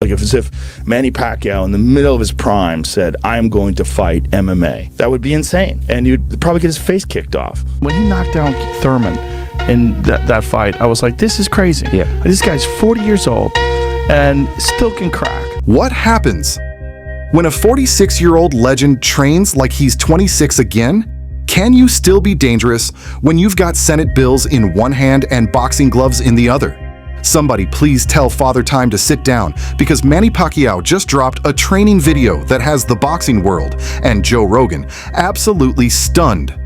Like if Manny Pacquiao in the middle of his prime said, I'm going to fight MMA, that would be insane. And you'd probably get his face kicked off. When he knocked down Thurman in that fight, I was like, this is crazy. Yeah. This guy's 40 years old and still can crack. What happens when a 46-year-old legend trains like he's 26 again? Can you still be dangerous when you've got Senate bills in one hand and boxing gloves in the other? Somebody please tell Father Time to sit down, because Manny Pacquiao just dropped a training video that has the boxing world and Joe Rogan absolutely stunned.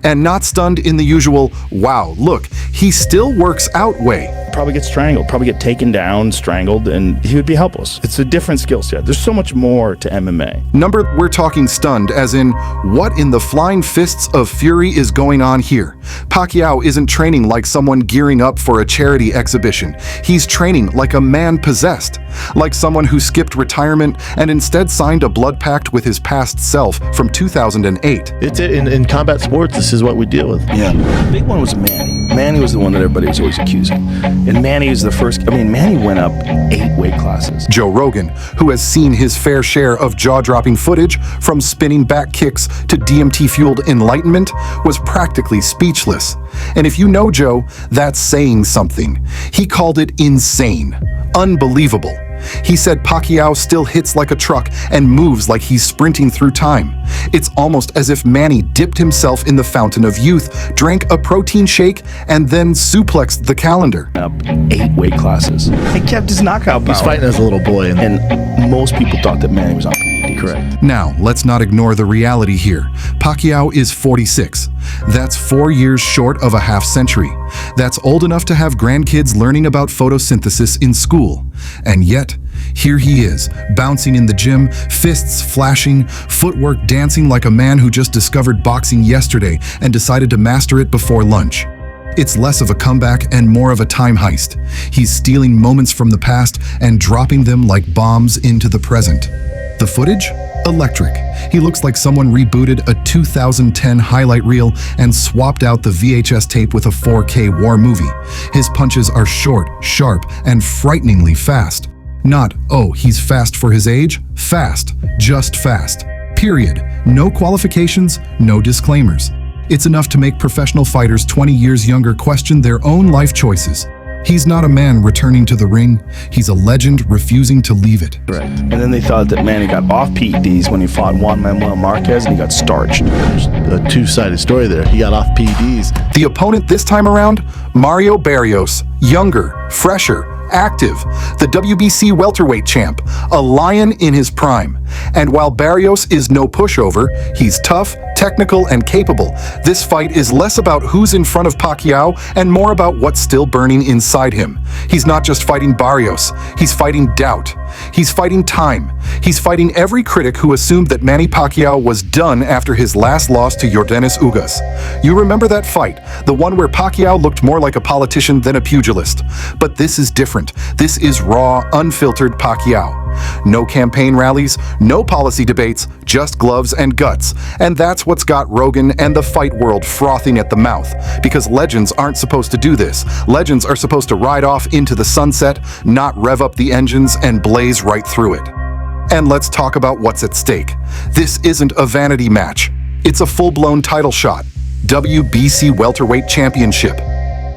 And not stunned in the usual, wow, look, he still works out way. Probably get strangled, probably get taken down, strangled, and he would be helpless. It's a different skill set. There's so much more to MMA. We're talking stunned, as in, what in the flying fists of fury is going on here? Pacquiao isn't training like someone gearing up for a charity exhibition. He's training like a man possessed, like someone who skipped retirement and instead signed a blood pact with his past self from 2008. In combat sports, this is what we deal with. Yeah. The big one was Manny. Manny was the one that everybody was always accusing. And Manny was the first. Manny went up 8 weight classes. Joe Rogan, who has seen his fair share of jaw-dropping footage from spinning back kicks to DMT-fueled enlightenment, was practically speechless. And if you know Joe, that's saying something. He called it insane, unbelievable. He said Pacquiao still hits like a truck and moves like he's sprinting through time. It's almost as if Manny dipped himself in the fountain of youth, drank a protein shake, and then suplexed the calendar. Up 8 weight classes. He kept his knockout power. He's fighting as a little boy. And most people thought that Manny was on PEDs. Correct. Now, let's not ignore the reality here. Pacquiao is 46. That's 4 years short of a half century. That's old enough to have grandkids learning about photosynthesis in school. And yet, here he is, bouncing in the gym, fists flashing, footwork dancing like a man who just discovered boxing yesterday and decided to master it before lunch. It's less of a comeback and more of a time heist. He's stealing moments from the past and dropping them like bombs into the present. The footage? Electric. He looks like someone rebooted a 2010 highlight reel and swapped out the VHS tape with a 4K war movie. His punches are short, sharp, and frighteningly fast. Not, oh, he's fast for his age. Fast. Just fast. Period. No qualifications, no disclaimers. It's enough to make professional fighters 20 years younger question their own life choices. He's not a man returning to the ring. He's a legend refusing to leave it. Right. And then they thought that Manny got off PEDs when he fought Juan Manuel Marquez and he got starched. There's a two-sided story there. He got off PEDs. The opponent this time around? Mario Barrios. Younger, fresher, active, the WBC welterweight champ, a lion in his prime. And while Barrios is no pushover, he's tough, technical, and capable. This fight is less about who's in front of Pacquiao and more about what's still burning inside him. He's not just fighting Barrios, he's fighting doubt. He's fighting time. He's fighting every critic who assumed that Manny Pacquiao was done after his last loss to Yordenis Ugas. You remember that fight, the one where Pacquiao looked more like a politician than a pugilist. But this is different. This is raw, unfiltered Pacquiao. No campaign rallies, no policy debates, just gloves and guts. And that's what's got Rogan and the fight world frothing at the mouth. Because legends aren't supposed to do this. Legends are supposed to ride off into the sunset, not rev up the engines and blaze right through it. And let's talk about what's at stake. This isn't a vanity match. It's a full-blown title shot. WBC Welterweight Championship.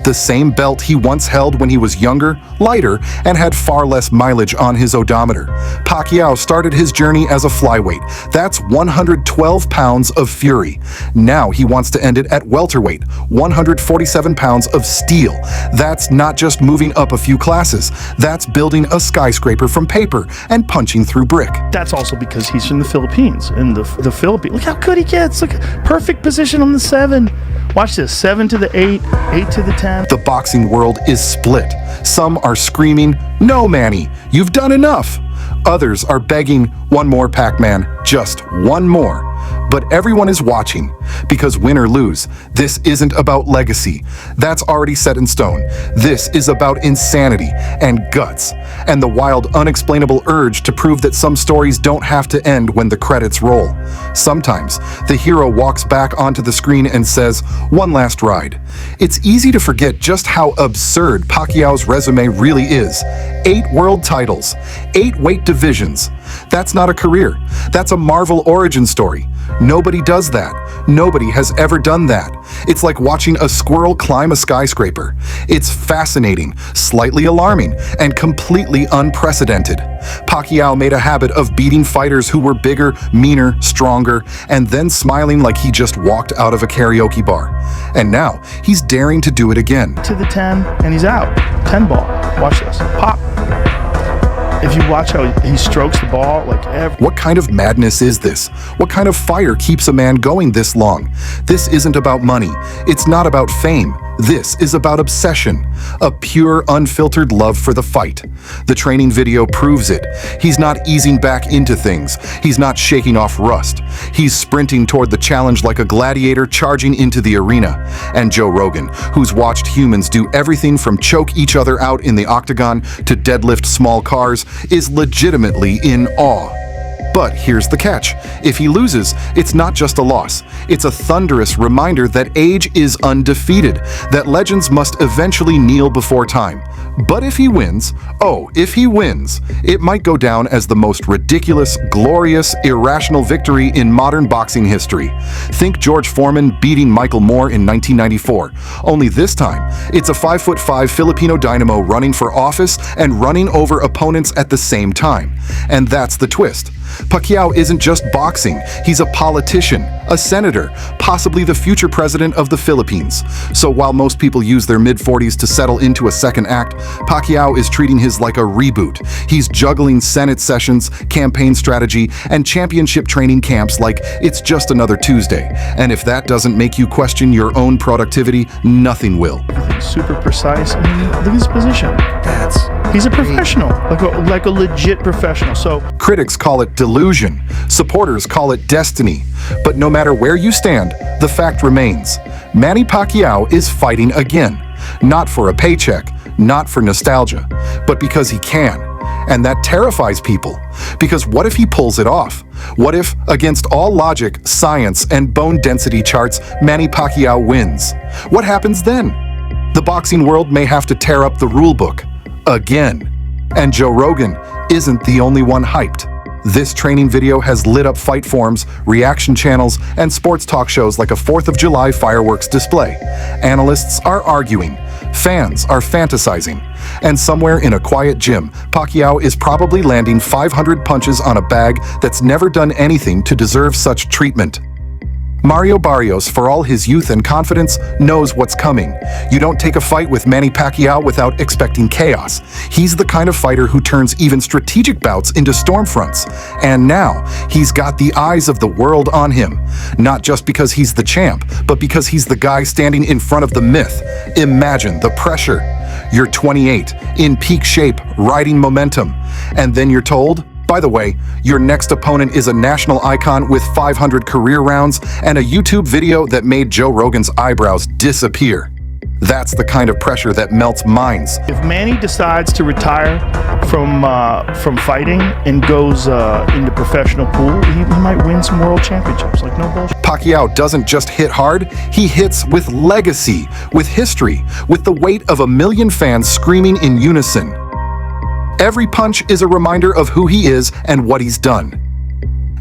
The same belt he once held when he was younger, lighter, and had far less mileage on his odometer. Pacquiao started his journey as a flyweight. That's 112 pounds of fury. Now he wants to end it at welterweight, 147 pounds of steel. That's not just moving up a few classes. That's building a skyscraper from paper and punching through brick. That's also because he's from the Philippines. In the Philippines, look how good he gets. Look, perfect position on the 7. Watch this, 7 to the 8, 8 to the 10. The boxing world is split. Some are screaming, "No, Manny, you've done enough." Others are begging, "One more, Pac-Man, just one more." But everyone is watching, because win or lose, this isn't about legacy. That's already set in stone. This is about insanity and guts, and the wild, unexplainable urge to prove that some stories don't have to end when the credits roll. Sometimes, the hero walks back onto the screen and says, "One last ride." It's easy to forget just how absurd Pacquiao's resume really is. 8 world titles, 8 weight divisions. That's not a career. That's a Marvel origin story. Nobody does that. Nobody has ever done that. It's like watching a squirrel climb a skyscraper. It's fascinating, slightly alarming, and completely unprecedented. Pacquiao made a habit of beating fighters who were bigger, meaner, stronger, and then smiling like he just walked out of a karaoke bar. And now, he's daring to do it again. To the 10, and he's out. 10 ball. Watch this. Pop. If you watch how he strokes the ball, like What kind of madness is this? What kind of fire keeps a man going this long? This isn't about money. It's not about fame. This is about obsession, a pure, unfiltered love for the fight. The training video proves it. He's not easing back into things. He's not shaking off rust. He's sprinting toward the challenge like a gladiator charging into the arena. And Joe Rogan, who's watched humans do everything from choke each other out in the octagon to deadlift small cars, is legitimately in awe. But here's the catch. If he loses, it's not just a loss. It's a thunderous reminder that age is undefeated, that legends must eventually kneel before time. But if he wins, it might go down as the most ridiculous, glorious, irrational victory in modern boxing history. Think George Foreman beating Michael Moore in 1994. Only this time, it's a 5'5" Filipino dynamo running for office and running over opponents at the same time. And that's the twist. Pacquiao isn't just boxing, he's a politician, a senator, possibly the future president of the Philippines. So while most people use their mid-40s to settle into a second act, Pacquiao is treating his like a reboot. He's juggling Senate sessions, campaign strategy, and championship training camps like it's just another Tuesday. And if that doesn't make you question your own productivity, nothing will. everything's super precise. I mean, look at his position. He's a professional, like a legit professional. So critics call it delusion, supporters call it destiny. But no matter where you stand, the fact remains. Manny Pacquiao is fighting again. Not for a paycheck, not for nostalgia, but because he can. And that terrifies people. Because what if he pulls it off? What if, against all logic, science, and bone density charts, Manny Pacquiao wins? What happens then? The boxing world may have to tear up the rule book. Again. And Joe Rogan isn't the only one hyped. This training video has lit up fight forums, reaction channels, and sports talk shows like a 4th of July fireworks display. Analysts are arguing. Fans are fantasizing. And somewhere in a quiet gym, Pacquiao is probably landing 500 punches on a bag that's never done anything to deserve such treatment. Mario Barrios, for all his youth and confidence, knows what's coming. You don't take a fight with Manny Pacquiao without expecting chaos. He's the kind of fighter who turns even strategic bouts into storm fronts. And now, he's got the eyes of the world on him. Not just because he's the champ, but because he's the guy standing in front of the myth. Imagine the pressure. You're 28, in peak shape, riding momentum. And then you're told, by the way, your next opponent is a national icon with 500 career rounds and a YouTube video that made Joe Rogan's eyebrows disappear. That's the kind of pressure that melts minds. if Manny decides to retire from fighting and goes into professional pool, he might win some world championships. Like, no bullshit. Pacquiao doesn't just hit hard, he hits with legacy, with history, with the weight of 1 million fans screaming in unison. Every punch is a reminder of who he is and what he's done.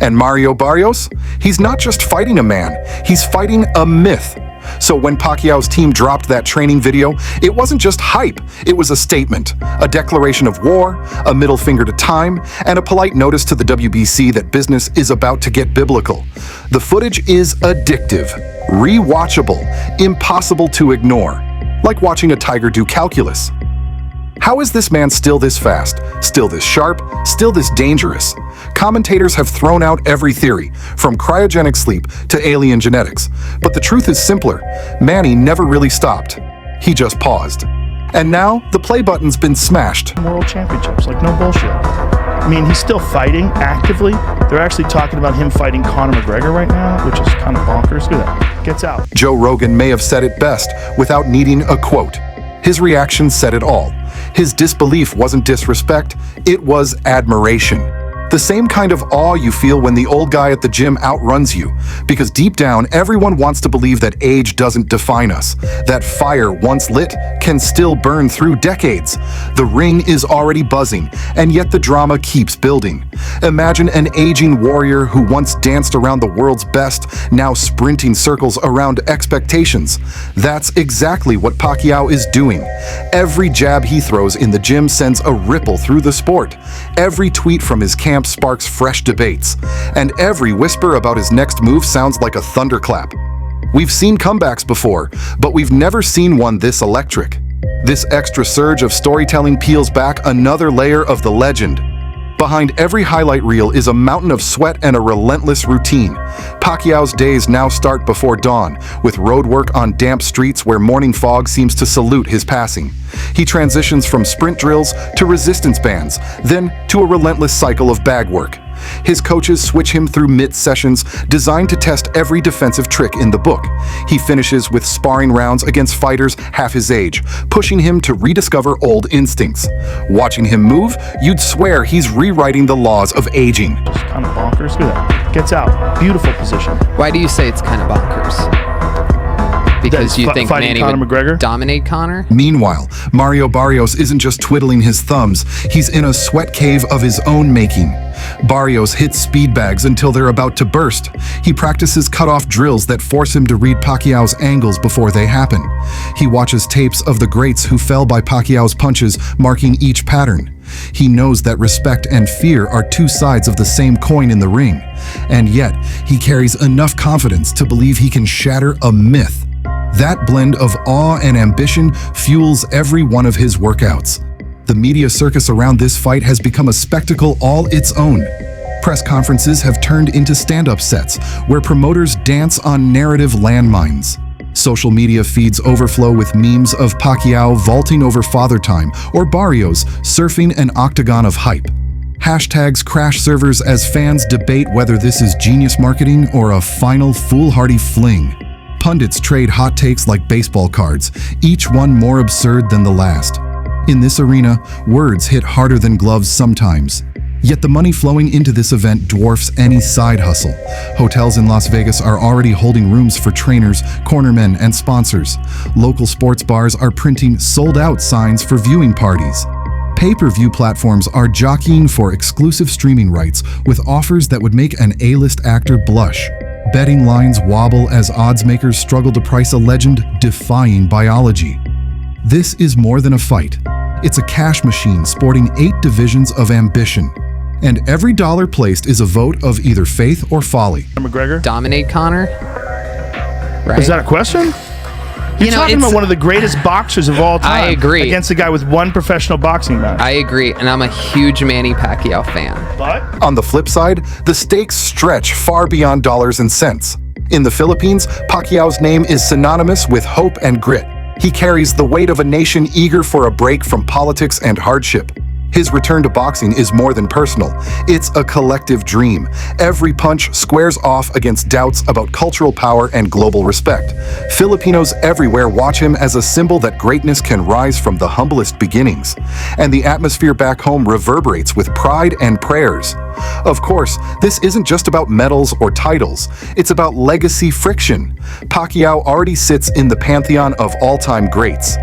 And Mario Barrios? He's not just fighting a man, he's fighting a myth. So when Pacquiao's team dropped that training video, it wasn't just hype, it was a statement, a declaration of war, a middle finger to time, and a polite notice to the WBC that business is about to get biblical. The footage is addictive, rewatchable, impossible to ignore, like watching a tiger do calculus. How is this man still this fast, still this sharp, still this dangerous? Commentators have thrown out every theory, from cryogenic sleep to alien genetics. But the truth is simpler. Manny never really stopped. He just paused. And now, the play button's been smashed. World championships. Like, no bullshit. I mean, he's still fighting actively. They're actually talking about him fighting Conor McGregor right now, which is kind of bonkers. Look at that. Gets out. Joe Rogan may have said it best without needing a quote. His reaction said it all. His disbelief wasn't disrespect, it was admiration. The same kind of awe you feel when the old guy at the gym outruns you, because deep down, everyone wants to believe that age doesn't define us, that fire once lit can still burn through decades. The ring is already buzzing, and yet the drama keeps building. Imagine an aging warrior who once danced around the world's best, now sprinting circles around expectations. That's exactly what Pacquiao is doing. Every jab he throws in the gym sends a ripple through the sport. Every tweet from his camp sparks fresh debates, and every whisper about his next move sounds like a thunderclap. We've seen comebacks before, but we've never seen one this electric. This extra surge of storytelling peels back another layer of the legend. Behind every highlight reel is a mountain of sweat and a relentless routine. Pacquiao's days now start before dawn, with road work on damp streets where morning fog seems to salute his passing. He transitions from sprint drills to resistance bands, then to a relentless cycle of bag work. His coaches switch him through mid-sessions designed to test every defensive trick in the book. He finishes with sparring rounds against fighters half his age, pushing him to rediscover old instincts. Watching him move, you'd swear he's rewriting the laws of aging. Just kind of bonkers. Look at that. Gets out. Beautiful position. Why do you say it's kind of bonkers? Because you think Manny Conor would McGregor? dominate Conor? Meanwhile, Mario Barrios isn't just twiddling his thumbs, he's in a sweat cave of his own making. Barrios hits speed bags until they're about to burst. He practices cut-off drills that force him to read Pacquiao's angles before they happen. He watches tapes of the greats who fell by Pacquiao's punches, marking each pattern. He knows that respect and fear are two sides of the same coin in the ring. And yet, he carries enough confidence to believe he can shatter a myth. That blend of awe and ambition fuels every one of his workouts. The media circus around this fight has become a spectacle all its own. Press conferences have turned into stand-up sets where promoters dance on narrative landmines. Social media feeds overflow with memes of Pacquiao vaulting over Father Time or Barrios surfing an octagon of hype. Hashtags crash servers as fans debate whether this is genius marketing or a final foolhardy fling. Pundits trade hot takes like baseball cards, each one more absurd than the last. In this arena, words hit harder than gloves sometimes. Yet the money flowing into this event dwarfs any side hustle. Hotels in Las Vegas are already holding rooms for trainers, cornermen, and sponsors. Local sports bars are printing sold-out signs for viewing parties. Pay-per-view platforms are jockeying for exclusive streaming rights with offers that would make an A-list actor blush. Betting lines wobble as odds makers struggle to price a legend defying biology. This is more than a fight. It's a cash machine sporting 8 divisions of ambition. And every dollar placed is a vote of either faith or folly. McGregor? Dominate Conor? Right? Is that a question? You're talking about one of the greatest boxers of all time. I agree. Against a guy with one professional boxing match. I agree, and I'm a huge Manny Pacquiao fan. But On the flip side, the stakes stretch far beyond dollars and cents. In the Philippines, Pacquiao's name is synonymous with hope and grit. He carries the weight of a nation eager for a break from politics and hardship. His return to boxing is more than personal. It's a collective dream. Every punch squares off against doubts about cultural power and global respect. Filipinos everywhere watch him as a symbol that greatness can rise from the humblest beginnings. And the atmosphere back home reverberates with pride and prayers. Of course, this isn't just about medals or titles. It's about legacy friction. Pacquiao already sits in the pantheon of all-time greats.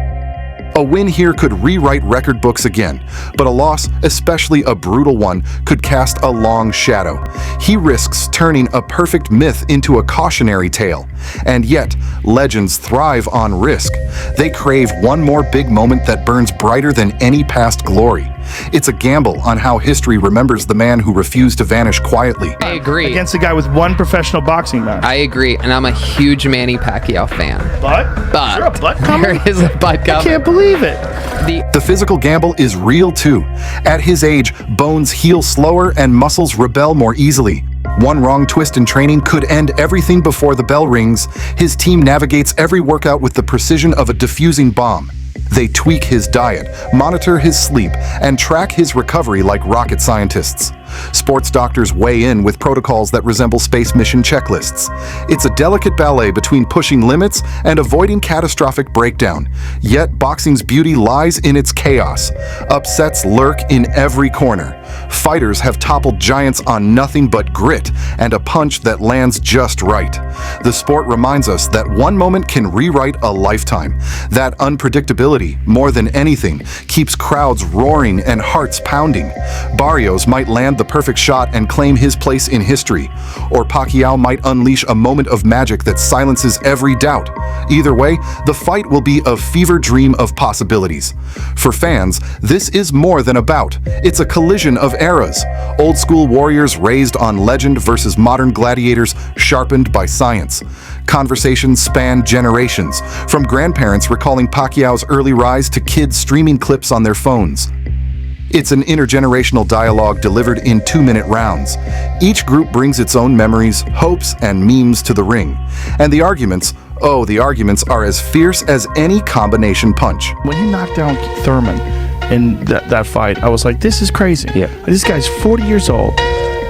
A win here could rewrite record books again, but a loss, especially a brutal one, could cast a long shadow. He risks turning a perfect myth into a cautionary tale. And yet, legends thrive on risk. They crave one more big moment that burns brighter than any past glory. It's a gamble on how history remembers the man who refused to vanish quietly. I agree. against a guy with one professional boxing match. I agree, and I'm a huge Manny Pacquiao fan. But But is there a butt coming? there is a butt I coming. can't believe it. The physical gamble is real too. At his age, bones heal slower and muscles rebel more easily. One wrong twist in training could end everything before the bell rings. His team navigates every workout with the precision of a diffusing bomb. They tweak his diet, monitor his sleep, and track his recovery like rocket scientists. Sports doctors weigh in with protocols that resemble space mission checklists. It's a delicate ballet between pushing limits and avoiding catastrophic breakdown. Yet boxing's beauty lies in its chaos. Upsets lurk in every corner. Fighters have toppled giants on nothing but grit and a punch that lands just right. The sport reminds us that one moment can rewrite a lifetime. That unpredictability, more than anything, keeps crowds roaring and hearts pounding. Barrios might land the perfect shot and claim his place in history, or Pacquiao might unleash a moment of magic that silences every doubt. Either way, the fight will be a fever dream of possibilities. For fans, this is more than a bout. It's a collision of eras. Old school warriors raised on legend versus modern gladiators sharpened by science. Conversations span generations, from grandparents recalling Pacquiao's early rise to kids streaming clips on their phones. It's an intergenerational dialogue delivered in 2-minute rounds. Each group brings its own memories, hopes, and memes to the ring. And the arguments are as fierce as any combination punch. When he knocked down Thurman in that fight, I was like, this is crazy. Yeah. This guy's 40 years old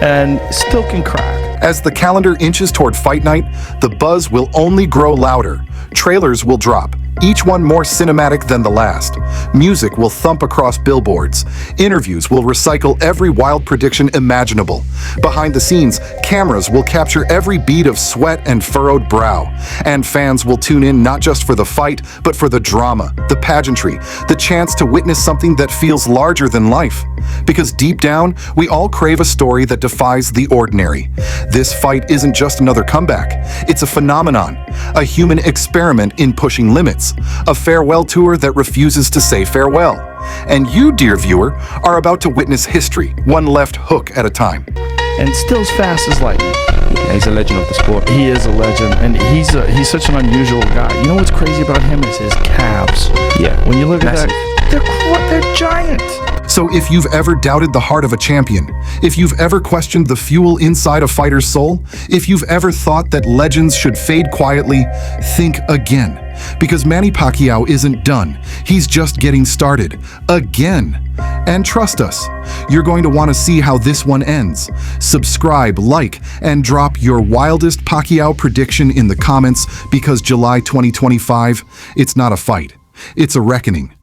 and still can crack. As the calendar inches toward fight night, the buzz will only grow louder. Trailers will drop, each one more cinematic than the last. Music will thump across billboards. Interviews will recycle every wild prediction imaginable. Behind the scenes, cameras will capture every bead of sweat and furrowed brow. And fans will tune in not just for the fight, but for the drama, the pageantry, the chance to witness something that feels larger than life. Because deep down, we all crave a story that defies the ordinary. This fight isn't just another comeback. It's a phenomenon, a human experiment in pushing limits, a farewell tour that refuses to say farewell. And you, dear viewer, are about to witness history, one left hook at a time. And still as fast as lightning. Yeah, he's a legend of the sport. He is a legend, and he's such an unusual guy. You know what's crazy about him is his calves. Yeah. When you look Massive. at that, they're giant. So if you've ever doubted the heart of a champion, if you've ever questioned the fuel inside a fighter's soul, if you've ever thought that legends should fade quietly, think again. Because Manny Pacquiao isn't done. He's just getting started. Again. And trust us, you're going to want to see how this one ends. Subscribe, like, and drop your wildest Pacquiao prediction in the comments, because July 2025, it's not a fight. It's a reckoning.